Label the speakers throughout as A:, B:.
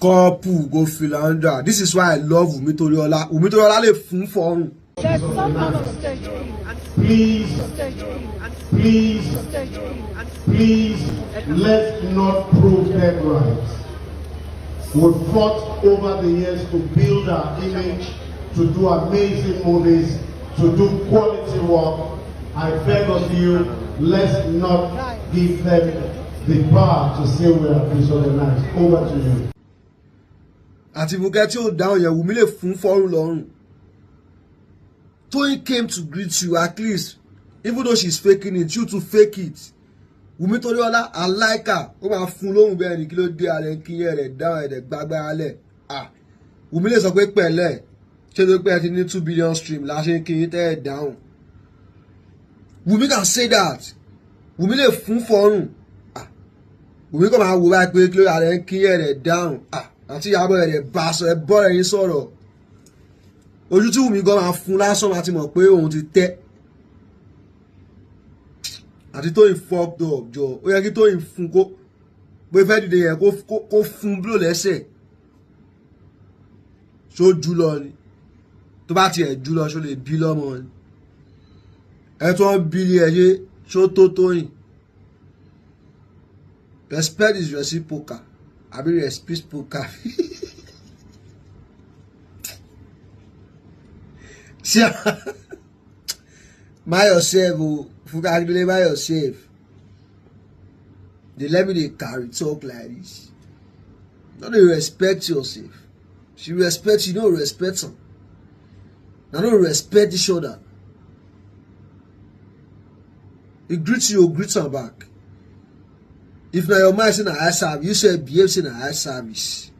A: couple go philander. This is why I love Wumi Toriola. Wumi Toriola le fún fọ́rùn.
B: There's some kind of stage.
C: Please, let's not prove them right. We've fought over the years to build our image, to do amazing movies, to do quality work. I beg of you, let's not give them the power to say we are disorganized. Over to you.
A: Àti Funke tí ó dáhùn yẹn Wumi lè fún fọ́rùn lọ́rùn. Toyin came to greet you at least, even though she's faking it, you to fake it. Wumi Toriola, I like her. Ó máa fún lóhùn bẹ́ẹ̀ ni kí ló dé alẹ́ kí yẹn rẹ̀ dáhùn ẹ̀dẹ̀ gbágbá alẹ́. Wumi lè sọ pé pẹ̀lẹ́ ṣé tó pé ẹ ti ní 2 billion stream láṣẹ kí yín tẹ́ ẹ̀ dáhùn. Wumi can say that. Wumi lè fún fọ́rùn. Wumi kò máa wo báyìí pé kí ló alẹ́ kí yẹn rẹ̀ dáhùn. Àti ìyàbọ̀ rẹ̀ bá sọ ẹ bọ́ rẹ̀ yín sọ̀rọ̀. Ojú tí Wumi gan máa fún lásán máa ti mọ̀ pé òun ti tẹ́. Àti Toyin fucked up jọ ó yẹ kí Toyin fún kó pé fẹ́ dìde yẹn kó fún blow lẹ́sẹ̀ ṣó jù lọ ni tó bá tiẹ̀ jù lọ ṣó lè bí lọ́mọ ni ẹ tó ń bí ẹ ṣe ṣó tó Toyin. Respect is reciprocal àbí reciprocal. Mind yourself, Funke Akindele, mind yourself. They let me dey carry talk like this. No dey respect yourself. She respect you, no respect her. Now no respect each other. He greet you greet her back. If na your mind say na eye service, you say behave say na eye service.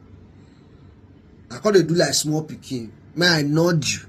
A: I can't do like small pikin. May I nod you.